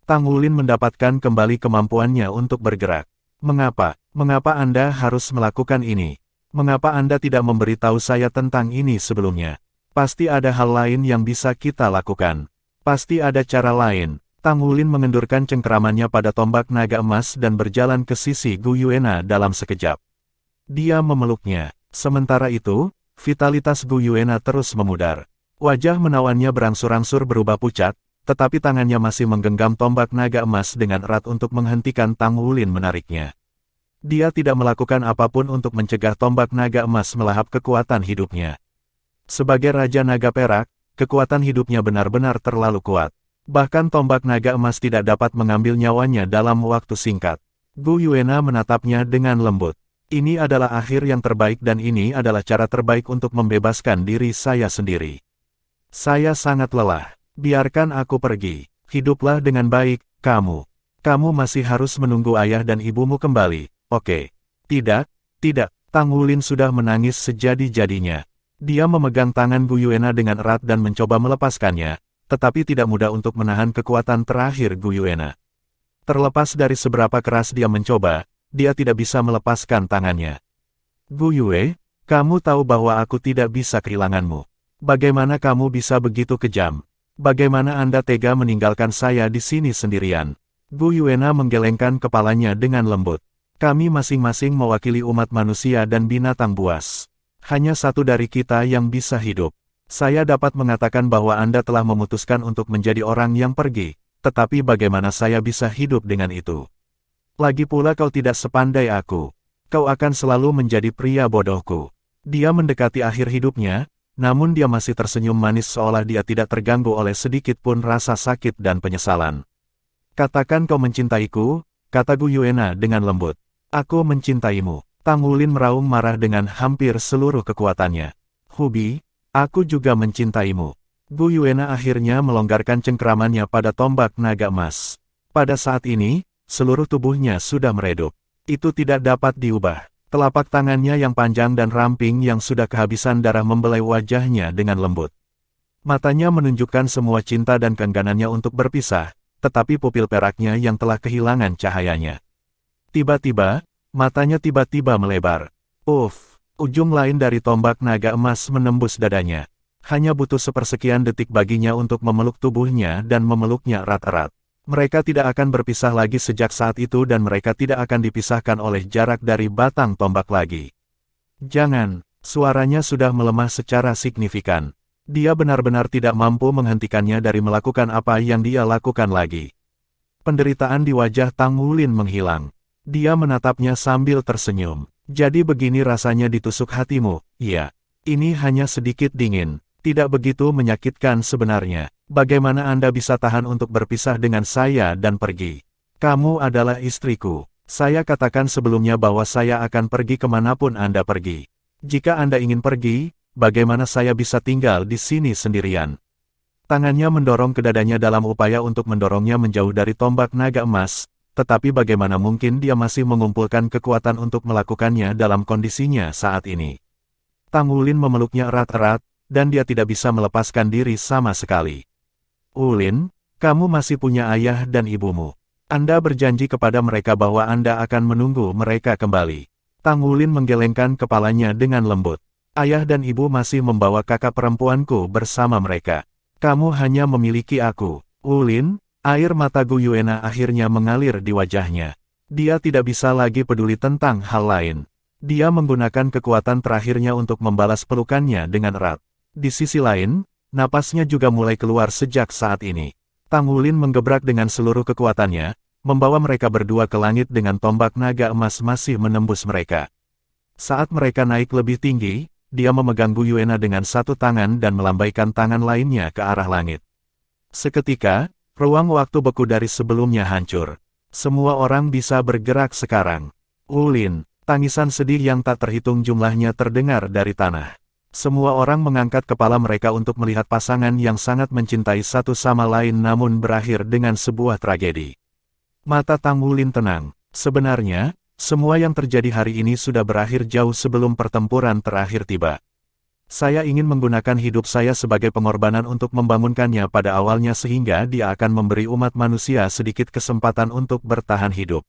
Tang Wulin mendapatkan kembali kemampuannya untuk bergerak. Mengapa? Mengapa Anda harus melakukan ini? Mengapa Anda tidak memberitahu saya tentang ini sebelumnya? Pasti ada hal lain yang bisa kita lakukan. Pasti ada cara lain. Tang Wulin mengendurkan cengkeramannya pada tombak naga emas dan berjalan ke sisi Gu Yuena dalam sekejap. Dia memeluknya. Sementara itu, vitalitas Gu Yuena terus memudar. Wajah menawannya berangsur-angsur berubah pucat, tetapi tangannya masih menggenggam tombak naga emas dengan erat untuk menghentikan Tang Wulin menariknya. Dia tidak melakukan apapun untuk mencegah tombak naga emas melahap kekuatan hidupnya. Sebagai Raja Naga Perak, kekuatan hidupnya benar-benar terlalu kuat. Bahkan tombak naga emas tidak dapat mengambil nyawanya dalam waktu singkat. Gu Yuena menatapnya dengan lembut. Ini adalah akhir yang terbaik dan ini adalah cara terbaik untuk membebaskan diri saya sendiri. Saya sangat lelah. Biarkan aku pergi. Hiduplah dengan baik, kamu. Kamu masih harus menunggu ayah dan ibumu kembali, oke? Tidak, tidak. Tang Wulin sudah menangis sejadi-jadinya. Dia memegang tangan Gu Yuena dengan erat dan mencoba melepaskannya, tetapi tidak mudah untuk menahan kekuatan terakhir Gu Yuena. Terlepas dari seberapa keras dia mencoba, dia tidak bisa melepaskan tangannya. Gu Yue, kamu tahu bahwa aku tidak bisa kehilanganmu. Bagaimana kamu bisa begitu kejam? Bagaimana Anda tega meninggalkan saya di sini sendirian? Gu Yuena menggelengkan kepalanya dengan lembut. Kami masing-masing mewakili umat manusia dan binatang buas. Hanya satu dari kita yang bisa hidup. Saya dapat mengatakan bahwa Anda telah memutuskan untuk menjadi orang yang pergi, tetapi bagaimana saya bisa hidup dengan itu? Lagi pula kau tidak sepandai aku. Kau akan selalu menjadi pria bodohku. Dia mendekati akhir hidupnya, namun dia masih tersenyum manis seolah dia tidak terganggu oleh sedikit pun rasa sakit dan penyesalan. Katakan kau mencintaiku, kata Gu Yuena dengan lembut. Aku mencintaimu. Tang Wulin meraung marah dengan hampir seluruh kekuatannya. Hubi, aku juga mencintaimu. Gu Yuena akhirnya melonggarkan cengkeramannya pada tombak naga emas. Pada saat ini, seluruh tubuhnya sudah meredup. Itu tidak dapat diubah. Telapak tangannya yang panjang dan ramping yang sudah kehabisan darah membelai wajahnya dengan lembut. Matanya menunjukkan semua cinta dan keengganannya untuk berpisah, tetapi pupil peraknya yang telah kehilangan cahayanya. Tiba-tiba, matanya tiba-tiba melebar. Ujung lain dari tombak naga emas menembus dadanya. Hanya butuh sepersekian detik baginya untuk memeluk tubuhnya dan memeluknya erat-erat. Mereka tidak akan berpisah lagi sejak saat itu dan mereka tidak akan dipisahkan oleh jarak dari batang tombak lagi. Jangan, suaranya sudah melemah secara signifikan. Dia benar-benar tidak mampu menghentikannya dari melakukan apa yang dia lakukan lagi. Penderitaan di wajah Tang Wulin menghilang. Dia menatapnya sambil tersenyum. Jadi begini rasanya ditusuk hatimu, iya. Ini hanya sedikit dingin. Tidak begitu menyakitkan sebenarnya. Bagaimana Anda bisa tahan untuk berpisah dengan saya dan pergi? Kamu adalah istriku. Saya katakan sebelumnya bahwa saya akan pergi kemanapun Anda pergi. Jika Anda ingin pergi, bagaimana saya bisa tinggal di sini sendirian? Tangannya mendorong ke dadanya dalam upaya untuk mendorongnya menjauh dari tombak naga emas, tetapi bagaimana mungkin dia masih mengumpulkan kekuatan untuk melakukannya dalam kondisinya saat ini? Tang Wulin memeluknya erat-erat, dan dia tidak bisa melepaskan diri sama sekali. Wulin, kamu masih punya ayah dan ibumu. Anda berjanji kepada mereka bahwa Anda akan menunggu mereka kembali. Tang Wulin menggelengkan kepalanya dengan lembut. Ayah dan ibu masih membawa kakak perempuanku bersama mereka. Kamu hanya memiliki aku. Wulin, air mata Gu Yuena akhirnya mengalir di wajahnya. Dia tidak bisa lagi peduli tentang hal lain. Dia menggunakan kekuatan terakhirnya untuk membalas pelukannya dengan erat. Di sisi lain, napasnya juga mulai keluar sejak saat ini. Tang Wulin menggebrak dengan seluruh kekuatannya, membawa mereka berdua ke langit dengan tombak naga emas masih menembus mereka. Saat mereka naik lebih tinggi, dia memegang Gu Yuena dengan satu tangan dan melambaikan tangan lainnya ke arah langit. Seketika, ruang waktu beku dari sebelumnya hancur. Semua orang bisa bergerak sekarang. Wulin, tangisan sedih yang tak terhitung jumlahnya terdengar dari tanah. Semua orang mengangkat kepala mereka untuk melihat pasangan yang sangat mencintai satu sama lain namun berakhir dengan sebuah tragedi. Mata Tang Wulin tenang. Sebenarnya, semua yang terjadi hari ini sudah berakhir jauh sebelum pertempuran terakhir tiba. Saya ingin menggunakan hidup saya sebagai pengorbanan untuk membangunkannya pada awalnya sehingga dia akan memberi umat manusia sedikit kesempatan untuk bertahan hidup.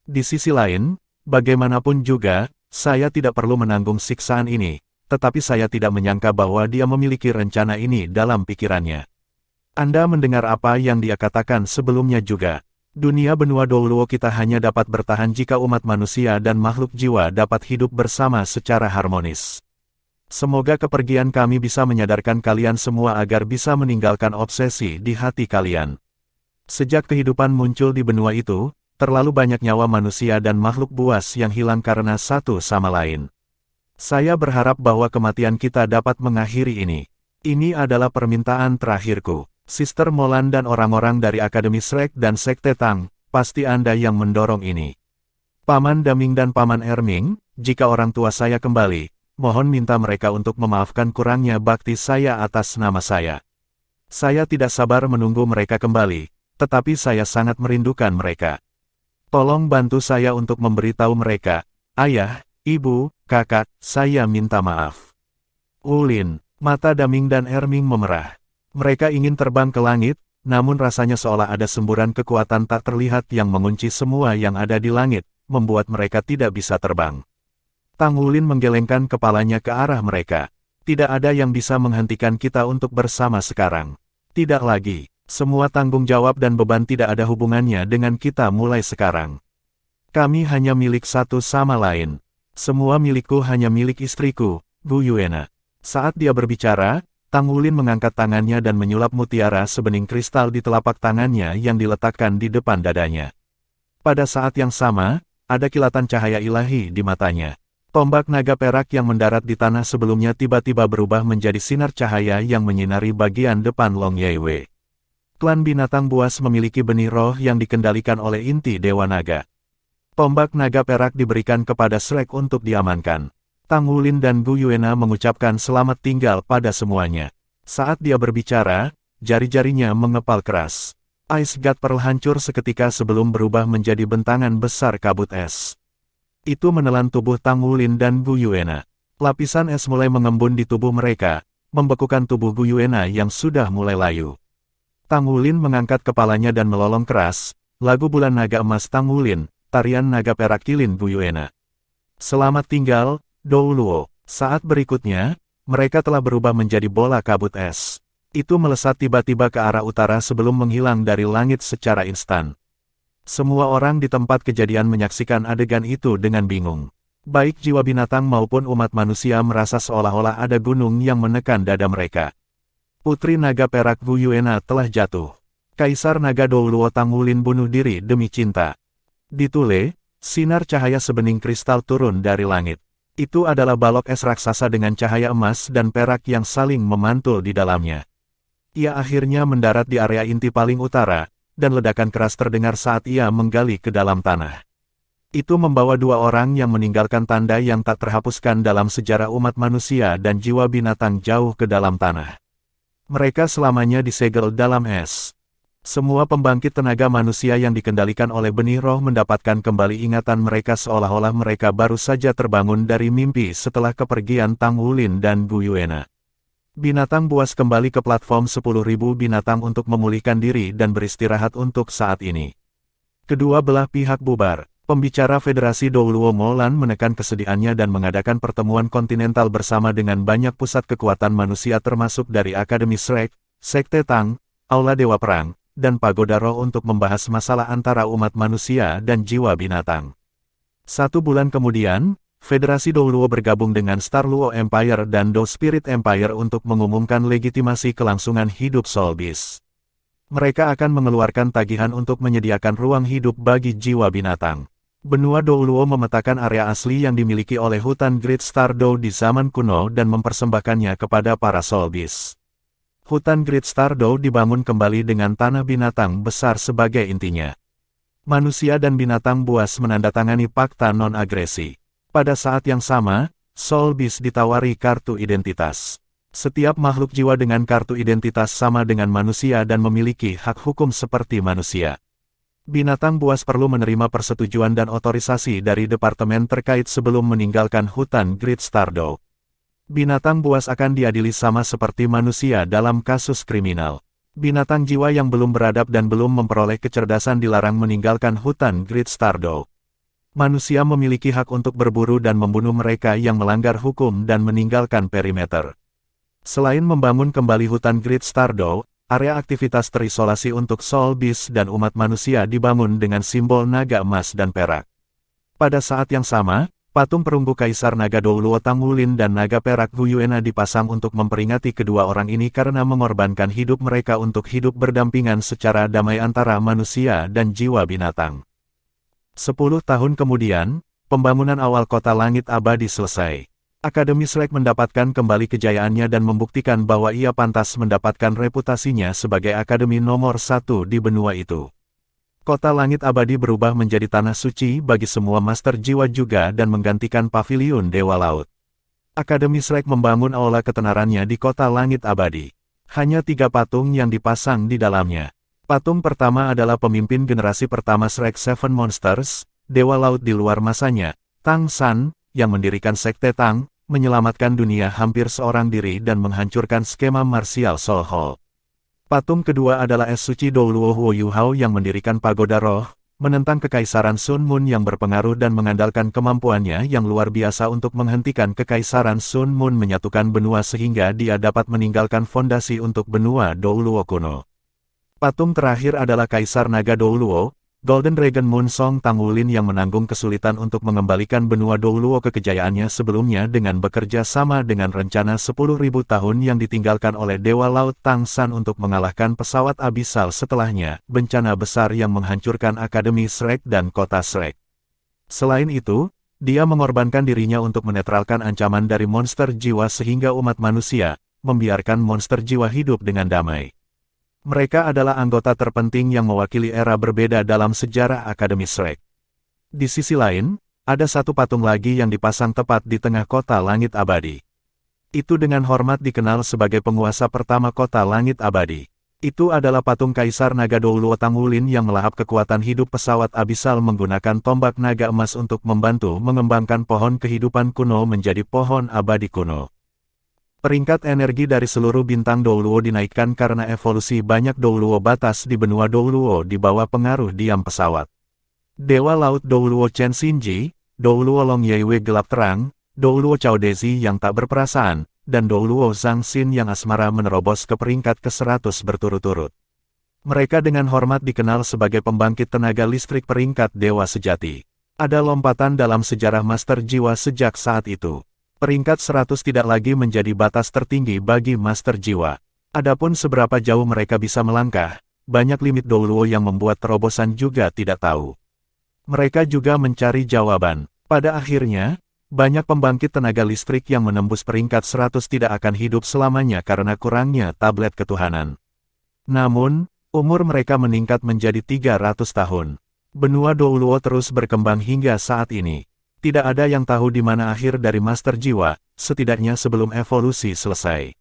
Di sisi lain, bagaimanapun juga, saya tidak perlu menanggung siksaan ini, tetapi saya tidak menyangka bahwa dia memiliki rencana ini dalam pikirannya. Anda mendengar apa yang dia katakan sebelumnya juga. Dunia benua Douluo kita hanya dapat bertahan jika umat manusia dan makhluk jiwa dapat hidup bersama secara harmonis. Semoga kepergian kami bisa menyadarkan kalian semua agar bisa meninggalkan obsesi di hati kalian. Sejak kehidupan muncul di benua itu, terlalu banyak nyawa manusia dan makhluk buas yang hilang karena satu sama lain. Saya berharap bahwa kematian kita dapat mengakhiri ini. Ini adalah permintaan terakhirku. Sister Molan dan orang-orang dari Akademi Shrek dan Sekte Tang, pasti Anda yang mendorong ini. Paman Daming dan Paman Erming, jika orang tua saya kembali, mohon minta mereka untuk memaafkan kurangnya bakti saya atas nama saya. Saya tidak sabar menunggu mereka kembali, tetapi saya sangat merindukan mereka. Tolong bantu saya untuk memberitahu mereka, ayah, ibu, kakak, saya minta maaf. Wulin, mata Daming dan Erming memerah. Mereka ingin terbang ke langit, namun rasanya seolah ada semburan kekuatan tak terlihat yang mengunci semua yang ada di langit, membuat mereka tidak bisa terbang. Tang Wulin menggelengkan kepalanya ke arah mereka. Tidak ada yang bisa menghentikan kita untuk bersama sekarang. Tidak lagi. Semua tanggung jawab dan beban tidak ada hubungannya dengan kita mulai sekarang. Kami hanya milik satu sama lain. Semua milikku hanya milik istriku, Gu Yuena. Saat dia berbicara, Tang Wulin mengangkat tangannya dan menyulap mutiara sebening kristal di telapak tangannya yang diletakkan di depan dadanya. Pada saat yang sama, ada kilatan cahaya ilahi di matanya. Tombak naga perak yang mendarat di tanah sebelumnya tiba-tiba berubah menjadi sinar cahaya yang menyinari bagian depan Long Yaiwei. Klan binatang buas memiliki benih roh yang dikendalikan oleh inti Dewa Naga. Tombak naga perak diberikan kepada Shrek untuk diamankan. Tang Wulin dan Gu Yuena mengucapkan selamat tinggal pada semuanya. Saat dia berbicara, jari-jarinya mengepal keras. Ice God Pearl hancur seketika sebelum berubah menjadi bentangan besar kabut es. Itu menelan tubuh Tang Wulin dan Gu Yuena. Lapisan es mulai mengembun di tubuh mereka, membekukan tubuh Gu Yuena yang sudah mulai layu. Tang Wulin mengangkat kepalanya dan melolong keras, lagu bulan naga emas Tang Wulin, tarian naga perak kilin Gu Yuena. Selamat tinggal, Douluo. Saat berikutnya, mereka telah berubah menjadi bola kabut es. Itu melesat tiba-tiba ke arah utara sebelum menghilang dari langit secara instan. Semua orang di tempat kejadian menyaksikan adegan itu dengan bingung. Baik jiwa binatang maupun umat manusia merasa seolah-olah ada gunung yang menekan dada mereka. Putri naga perak Gu Yuena telah jatuh. Kaisar naga Douluo Tang Wulin bunuh diri demi cinta. Di Tule, sinar cahaya sebening kristal turun dari langit. Itu adalah balok es raksasa dengan cahaya emas dan perak yang saling memantul di dalamnya. Ia akhirnya mendarat di area inti paling utara, dan ledakan keras terdengar saat ia menggali ke dalam tanah. Itu membawa dua orang yang meninggalkan tanda yang tak terhapuskan dalam sejarah umat manusia dan jiwa binatang jauh ke dalam tanah. Mereka selamanya disegel dalam es. Semua pembangkit tenaga manusia yang dikendalikan oleh benih roh mendapatkan kembali ingatan mereka seolah-olah mereka baru saja terbangun dari mimpi setelah kepergian Tang Wulin dan Gu Yuena. Binatang buas kembali ke platform 10.000 binatang untuk memulihkan diri dan beristirahat untuk saat ini. Kedua belah pihak bubar. Pembicara Federasi Douluo Molan menekan kesedihannya dan mengadakan pertemuan kontinental bersama dengan banyak pusat kekuatan manusia termasuk dari Akademi Shrek, Sekte Tang, Aula Dewa Perang, dan Pagoda Roh untuk membahas masalah antara umat manusia dan jiwa binatang. 1 bulan kemudian, Federasi Douluo bergabung dengan Star Luo Empire dan Do Spirit Empire untuk mengumumkan legitimasi kelangsungan hidup Soul Beast. Mereka akan mengeluarkan tagihan untuk menyediakan ruang hidup bagi jiwa binatang. Benua Douluo memetakan area asli yang dimiliki oleh hutan Great Star Do di zaman kuno dan mempersembahkannya kepada para Soul Beast. Hutan Great Star Do dibangun kembali dengan tanah binatang besar sebagai intinya. Manusia dan binatang buas menandatangani fakta non-agresi. Pada saat yang sama, Soul Beast ditawari kartu identitas. Setiap makhluk jiwa dengan kartu identitas sama dengan manusia dan memiliki hak hukum seperti manusia. Binatang buas perlu menerima persetujuan dan otorisasi dari departemen terkait sebelum meninggalkan hutan Great Stardow. Binatang buas akan diadili sama seperti manusia dalam kasus kriminal. Binatang jiwa yang belum beradab dan belum memperoleh kecerdasan dilarang meninggalkan hutan Great Stardow. Manusia memiliki hak untuk berburu dan membunuh mereka yang melanggar hukum dan meninggalkan perimeter. Selain membangun kembali hutan Great Stardow, area aktivitas terisolasi untuk Soul Beast dan umat manusia dibangun dengan simbol naga emas dan perak. Pada saat yang sama, patung perunggu Kaisar Naga Douluo Tang Wulin dan naga perak Gu Yuena dipasang untuk memperingati kedua orang ini karena mengorbankan hidup mereka untuk hidup berdampingan secara damai antara manusia dan jiwa binatang. 10 tahun kemudian, pembangunan awal kota langit abadi selesai. Akademi Shrek mendapatkan kembali kejayaannya dan membuktikan bahwa ia pantas mendapatkan reputasinya sebagai akademi nomor 1 di benua itu. Kota Langit Abadi berubah menjadi tanah suci bagi semua master jiwa juga dan menggantikan paviliun Dewa Laut. Akademi Shrek membangun aula ketenarannya di Kota Langit Abadi. Hanya 3 patung yang dipasang di dalamnya. Patung pertama adalah pemimpin generasi pertama Shrek Seven Monsters, Dewa Laut di luar masanya, Tang San, yang mendirikan Sekte Tang, menyelamatkan dunia hampir seorang diri dan menghancurkan skema martial Soul Hall. Patung kedua adalah Es Suci Douluo Huo Yuhao yang mendirikan Pagoda Roh, menentang kekaisaran Sun Moon yang berpengaruh dan mengandalkan kemampuannya yang luar biasa untuk menghentikan kekaisaran Sun Moon menyatukan benua sehingga dia dapat meninggalkan fondasi untuk benua Douluo kuno. Patung terakhir adalah Kaisar Naga Douluo, Golden Dragon Moon Song Tang Wulin yang menanggung kesulitan untuk mengembalikan benua Douluo ke kejayaannya sebelumnya dengan bekerja sama dengan rencana 10.000 tahun yang ditinggalkan oleh Dewa Laut Tang San untuk mengalahkan pesawat abisal setelahnya, bencana besar yang menghancurkan Akademi Shrek dan Kota Shrek. Selain itu, dia mengorbankan dirinya untuk menetralkan ancaman dari monster jiwa sehingga umat manusia, membiarkan monster jiwa hidup dengan damai. Mereka adalah anggota terpenting yang mewakili era berbeda dalam sejarah Akademi Shrek. Di sisi lain, ada satu patung lagi yang dipasang tepat di tengah Kota Langit Abadi. Itu dengan hormat dikenal sebagai penguasa pertama Kota Langit Abadi. Itu adalah patung Kaisar Naga Douluo Tang Wulin yang melahap kekuatan hidup pesawat abisal menggunakan tombak naga emas untuk membantu mengembangkan pohon kehidupan kuno menjadi pohon abadi kuno. Peringkat energi dari seluruh bintang Douluo dinaikkan karena evolusi banyak Douluo batas di benua Douluo di bawah pengaruh diam pesawat. Dewa Laut Douluo Chen Xinji, Douluo Long Yeiwei gelap terang, Douluo Chao Dezi yang tak berperasaan, dan Douluo Zhang Xin yang asmara menerobos ke peringkat ke-100 berturut-turut. Mereka dengan hormat dikenal sebagai pembangkit tenaga listrik peringkat dewa sejati. Ada lompatan dalam sejarah Master Jiwa sejak saat itu. Peringkat 100 tidak lagi menjadi batas tertinggi bagi Master Jiwa. Adapun seberapa jauh mereka bisa melangkah, banyak limit Douluo yang membuat terobosan juga tidak tahu. Mereka juga mencari jawaban. Pada akhirnya, banyak pembangkit tenaga listrik yang menembus peringkat 100 tidak akan hidup selamanya karena kurangnya tablet ketuhanan. Namun, umur mereka meningkat menjadi 300 tahun. Benua Douluo terus berkembang hingga saat ini. Tidak ada yang tahu di mana akhir dari Master Jiwa, setidaknya sebelum evolusi selesai.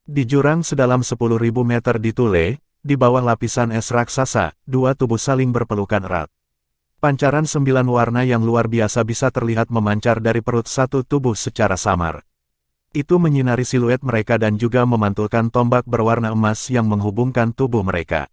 Di jurang sedalam 10.000 meter di Thule, di bawah lapisan es raksasa, 2 tubuh saling berpelukan erat. Pancaran 9 warna yang luar biasa bisa terlihat memancar dari perut satu tubuh secara samar. Itu menyinari siluet mereka dan juga memantulkan tombak berwarna emas yang menghubungkan tubuh mereka.